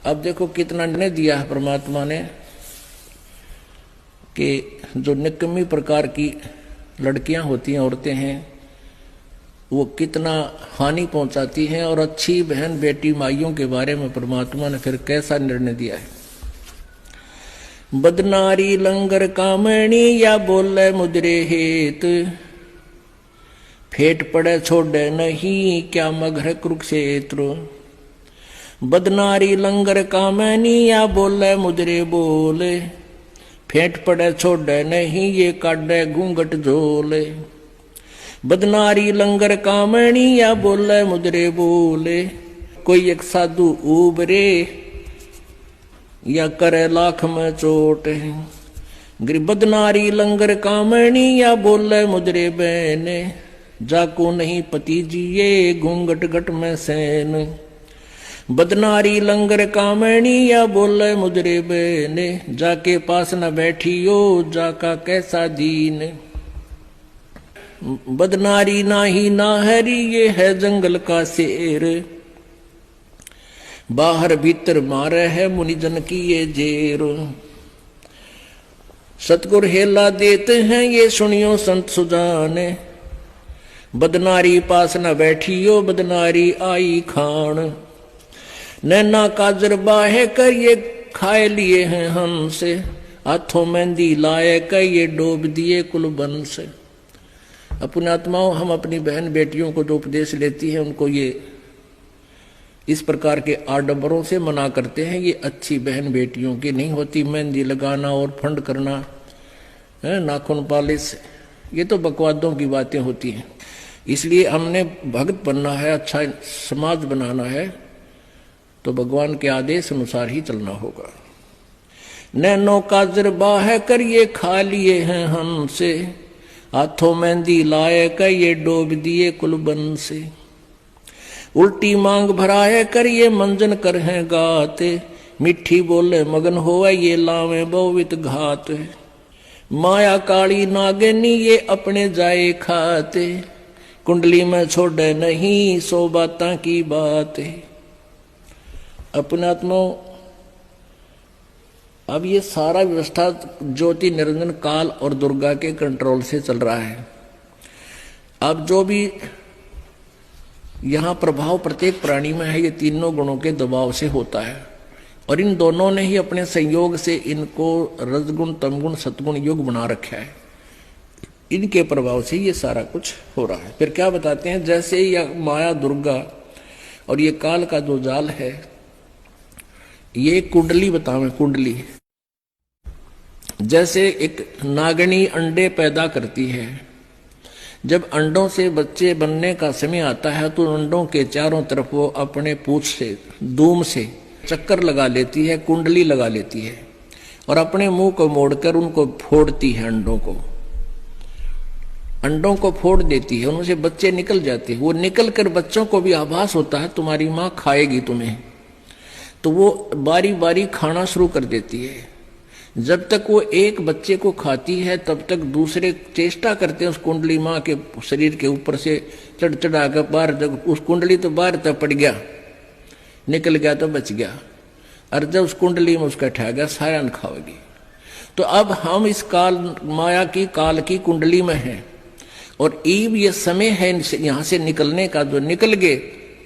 अब देखो कितना निर्णय दिया है परमात्मा ने कि जो निकम्मी प्रकार की लड़कियां होती हैं, औरतें हैं, वो कितना हानि पहुंचाती हैं। और अच्छी बहन बेटी माइयों के बारे में परमात्मा ने फिर कैसा निर्णय दिया है। बदनारी लंगर कामणी या बोले मुद्रे हेत, फेट पड़े छोड़े नहीं क्या मगर कुरुक्षेत्र। बदनारी लंगर कामनी या बोले मुद्रे बोले, फेंट पड़े छोड़े नहीं ये काटे घूंघट झोले। बदनारी लंगर कामणी या बोले मुद्रे बोले, कोई एक साधु उबरे या करे लाख में चोट। बदनारी लंगर कामणी या बोले मुद्रे बहने, जाको नहीं पति जिए घूंघट घट में सैन। बदनारी लंगर कामणी या बोले मुद्रे बहने, जाके पास न बैठियो जाका कैसा दीन। बदनारी नाही नाहरी ये है जंगल का शेर, बाहर भीतर मारे है मुनिजन की ये जेर। सतगुर हेला देते हैं ये सुनियो संत सुजाने, बदनारी पास न बैठियो बदनारी आई खान। नैना काजर बाहे कर ये खाए लिए हैं हमसे, हाथों मेहंदी लाए कर ये डोब दिए कुलबन से। अपने आत्माओं, हम अपनी बहन बेटियों को जो उपदेश लेती हैं उनको ये इस प्रकार के आडंबरों से मना करते हैं। ये अच्छी बहन बेटियों की नहीं होती। मेहंदी लगाना और फंड करना, नाखून पालिश, ये तो बकवादों की बातें होती हैं। इसलिए हमने भक्त बनना है, अच्छा समाज बनाना है, तो भगवान के आदेश अनुसार ही चलना होगा। नैनो काजर बाह कर ये खा लिए हैं हमसे, हाथों मेहंदी लाए कर ये डोब दिए कुलबन से। उल्टी मांग भराए कर ये मंजन कर हैं गाते, मिठी बोले मगन होए ये लावे बहुवित घात। माया काली नागनी ये अपने जाए खाते, कुंडली में छोड़े नहीं सो बातां की बात। अपने आत्माओं, अब ये सारा व्यवस्था ज्योति निरंजन काल और दुर्गा के कंट्रोल से चल रहा है। अब जो भी यहाँ प्रभाव प्रत्येक प्राणी में है, ये तीनों गुणों के दबाव से होता है। और इन दोनों ने ही अपने संयोग से इनको रजगुण तमगुण सतगुण युग बना रखा है। इनके प्रभाव से ये सारा कुछ हो रहा है। फिर क्या बताते हैं, जैसे यह माया दुर्गा और ये काल का जो जाल है, ये कुंडली बतावे। कुंडली जैसे एक नागनी अंडे पैदा करती है, जब अंडों से बच्चे बनने का समय आता है तो अंडों के चारों तरफ वो अपने पूंछ से, दूम से चक्कर लगा लेती है, कुंडली लगा लेती है, और अपने मुंह को मोड़कर उनको फोड़ती है। अंडों को फोड़ देती है, उनसे बच्चे निकल जाते हैं। वो निकल कर बच्चों को भी आभास होता है तुम्हारी माँ खाएगी तुम्हें, तो वो बारी बारी खाना शुरू कर देती है। जब तक वो एक बच्चे को खाती है तब तक दूसरे चेष्टा करते हैं उस कुंडली माँ के शरीर के ऊपर से चढ़ चढ़ा कर बाहर, जब उस कुंडली तो बाहर तक पड़ गया, निकल गया तो बच गया, और जब उस कुंडली में उसका ठा गया सारा खाओगी। तो अब हम इस काल माया की काल की कुंडली में हैं, और ईब ये समय है यहाँ से निकलने का। जो निकल गए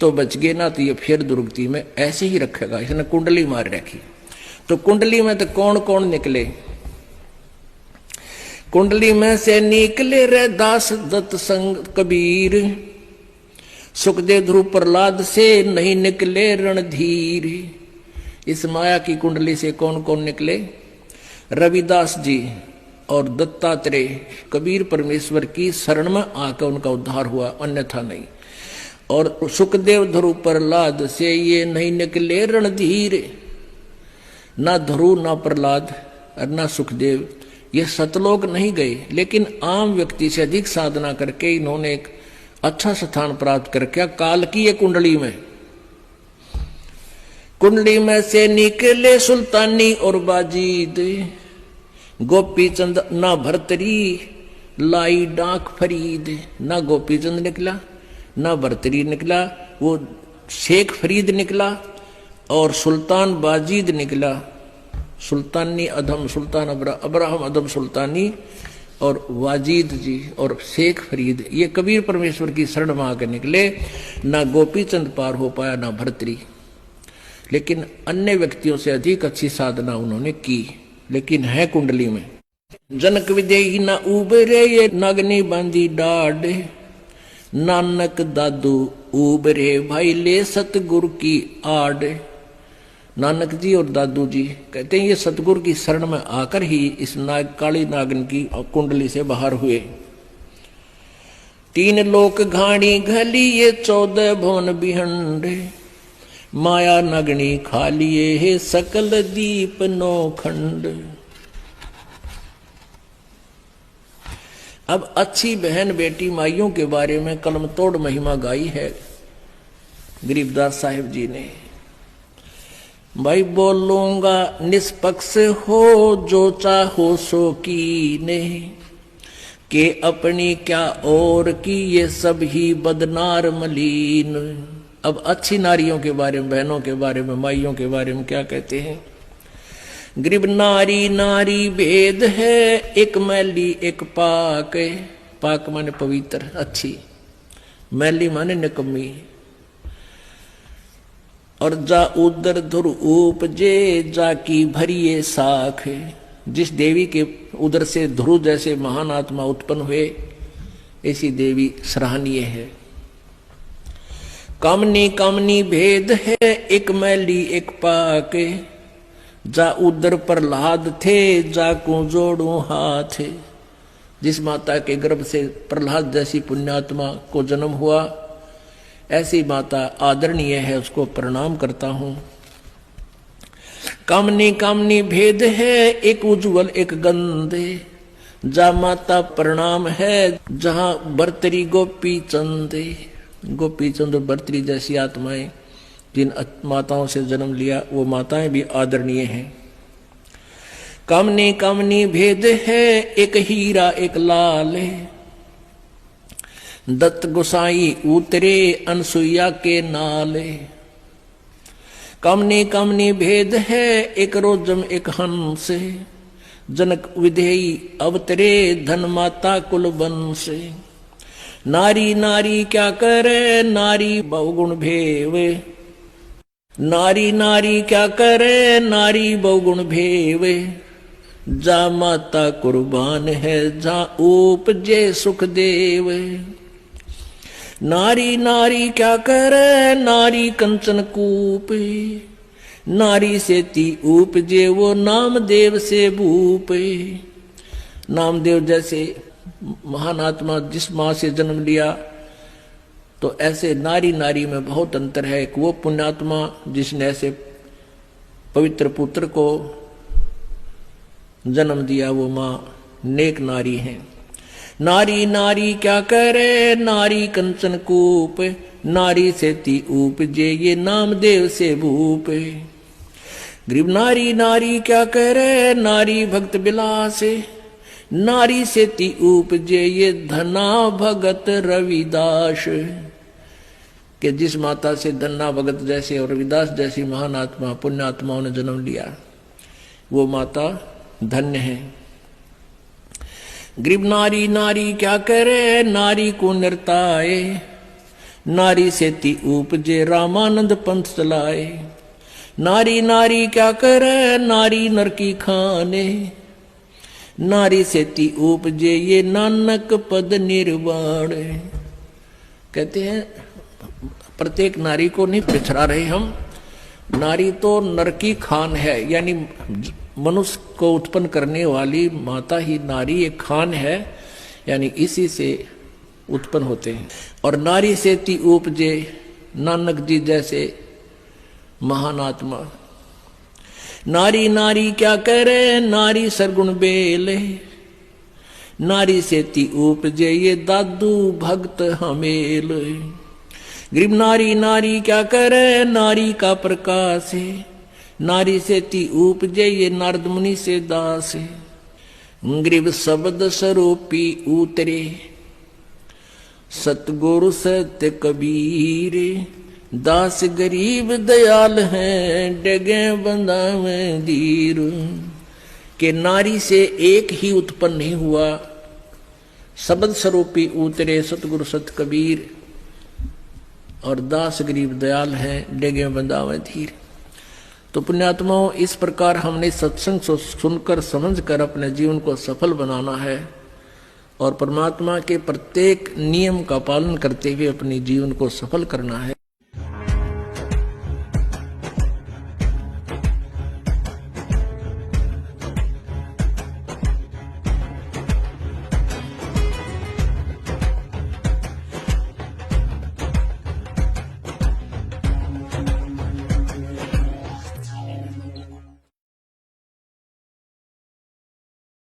तो बच गए, ना तो ये फिर दुर्गति में ऐसे ही रखेगा। इसने कुंडली मार रखी। तो कुंडली में तो कौन कौन निकले? कुंडली में से निकले रे दास दत्त संग कबीर, सुखदेव ध्रुव प्रहलाद से नहीं निकले रणधीर। इस माया की कुंडली से कौन कौन निकले? रविदास जी और दत्तात्रेय, कबीर परमेश्वर की शरण में आकर उनका उद्धार हुआ, अन्यथा नहीं। और सुखदेव ध्रुव प्रहलाद से ये नहीं निकले रणधीर। ना ध्रुव, ना प्रहलाद और ना सुखदेव, ये सतलोक नहीं गए, लेकिन आम व्यक्ति से अधिक साधना करके इन्होंने एक अच्छा स्थान प्राप्त करके काल की ये कुंडली में। कुंडली में से निकले सुल्तानी और बाजीद, गोपी चंद ना भरतरी लाई डाक फरीद। ना गोपी चंद निकला, ना भरतरी निकला, वो शेख फरीद निकला, और सुल्तान बाजीद निकला, सुल्तानी अधम सुल्तान अब्राहम अधम सुल्तानी और वाजीद जी और शेख फरीद, ये कबीर परमेश्वर की शरण में आकर निकले। ना गोपीचंद पार हो पाया ना भर्तरी, लेकिन अन्य व्यक्तियों से अधिक अच्छी साधना उन्होंने की, लेकिन है कुंडली में। जनक विदेही न उबरे ये नगनी बांधी डाढ़, नानक दादू उबरे भाई ले सतगुरु की आड़। नानक जी और दादू जी कहते हैं ये सतगुरु की शरण में आकर ही इस काली नागन की कुंडली से बाहर हुए। 3 लोक घाणी घली ये 14 भवन बिहंड, माया नगनी खा लिए है सकल दीप नौखंड। अब अच्छी बहन बेटी माइयों के बारे में कलम तोड़ महिमा गाई है गरीबदास साहिब जी ने। भाई बोलूंगा निष्पक्ष हो जो चाहो सो कीने, के अपनी क्या और की ये सब ही बदनार मलीन। अब अच्छी नारियों के बारे में, बहनों के बारे में, माइयों के बारे में क्या कहते हैं? गरीब नारी नारी भेद है, एक मैली एक पाक। पाक माने पवित्र अच्छी, मैली माने निकम्मी। और जा उदर धुर उपजे जाकी भरिए साख। जिस देवी के उदर से ध्रुव जैसे महान आत्मा उत्पन्न हुए, ऐसी देवी सराहनीय है। कामनी कामनी भेद है, एक मैली एक पाक। जा उदर प्रहलाद थे, जाको जोड़ू हाथ। जिस माता के गर्भ से प्रहलाद जैसी पुण्यात्मा को जन्म हुआ, ऐसी माता आदरणीय है, उसको प्रणाम करता हूं। कामनी कामनी भेद है, एक उज्जवल एक गंदे। जा माता प्रणाम है, जहां बर्तरी गोपी चंदे। गोपी चंद और बर्तरी जैसी आत्माएं जिन माताओं से जन्म लिया, वो माताएं भी आदरणीय हैं। कामनी कामनी भेद है, एक हीरा एक लाल। दत्त गोसाई उतरे अनसुईया के नाले। कामनी कामनी भेद है, एक रोजम एक हंस। जनक विधेयी अवतरे, धन माता कुल वंश। नारी नारी क्या करे, नारी बहुगुण भेवे। नारी नारी क्या करे, नारी बहुगुण भेवे। जा माता कुर्बान है, जा उपजे सुख देव। नारी नारी क्या करे, नारी कंचन कूप। नारी से ती उपजे, वो नामदेव से भूप। नामदेव जैसे महान आत्मा जिस माँ से जन्म लिया, तो ऐसे नारी नारी में बहुत अंतर है। एक वो पुण्यात्मा जिसने ऐसे पवित्र पुत्र को जन्म दिया, वो माँ नेक नारी है। नारी नारी क्या करे, नारी कंचन कूप। नारी से ती उपजे, ये नामदेव से भूप। गरीब नारी नारी क्या करे, नारी भक्त बिलास। नारी से ती उपजे, ये धना भगत रविदास। कि जिस माता से धन्ना भगत जैसे और रविदास जैसी महान आत्मा पुण्यात्माओं ने जन्म लिया, वो माता धन्य है। गरीब नारी नारी क्या करे, नारी को नृताए। नारी से ती उपजे, रामानंद पंथ चलाए। नारी नारी क्या करे, नारी नर की खाने। नारी से ती उपजे, ये नानक पद निर्वाण। कहते हैं प्रत्येक नारी को नहीं पिछड़ा रहे हम। नारी तो नर की खान है, यानी मनुष्य को उत्पन्न करने वाली माता ही नारी एक खान है, यानी इसी से उत्पन्न होते हैं। और नारी से ती उपजे, नानक जी जैसे महान आत्मा। नारी नारी क्या करे, नारी सरगुण बेले। नारी से ती उपजे, ये दादू भक्त हमेल। गरीब नारी नारी क्या करे, नारी का प्रकाश है। नारी से ती उपजे, ये नारद मुनि से दास है। गरीब शब्द स्वरूपी उतरे, सतगुरु सत्य कबीर। दास गरीब दयाल हैं डगे बंदावे धीर। के नारी से एक ही उत्पन्न नहीं हुआ, शब्द स्वरूपी उतरे सतगुरु सत कबीर। और दास गरीब दयाल है डेगे बंदावे धीर। तो पुण्यात्माओं, इस प्रकार हमने सत्संग सुनकर समझकर अपने जीवन को सफल बनाना है और परमात्मा के प्रत्येक नियम का पालन करते हुए अपने जीवन को सफल करना है।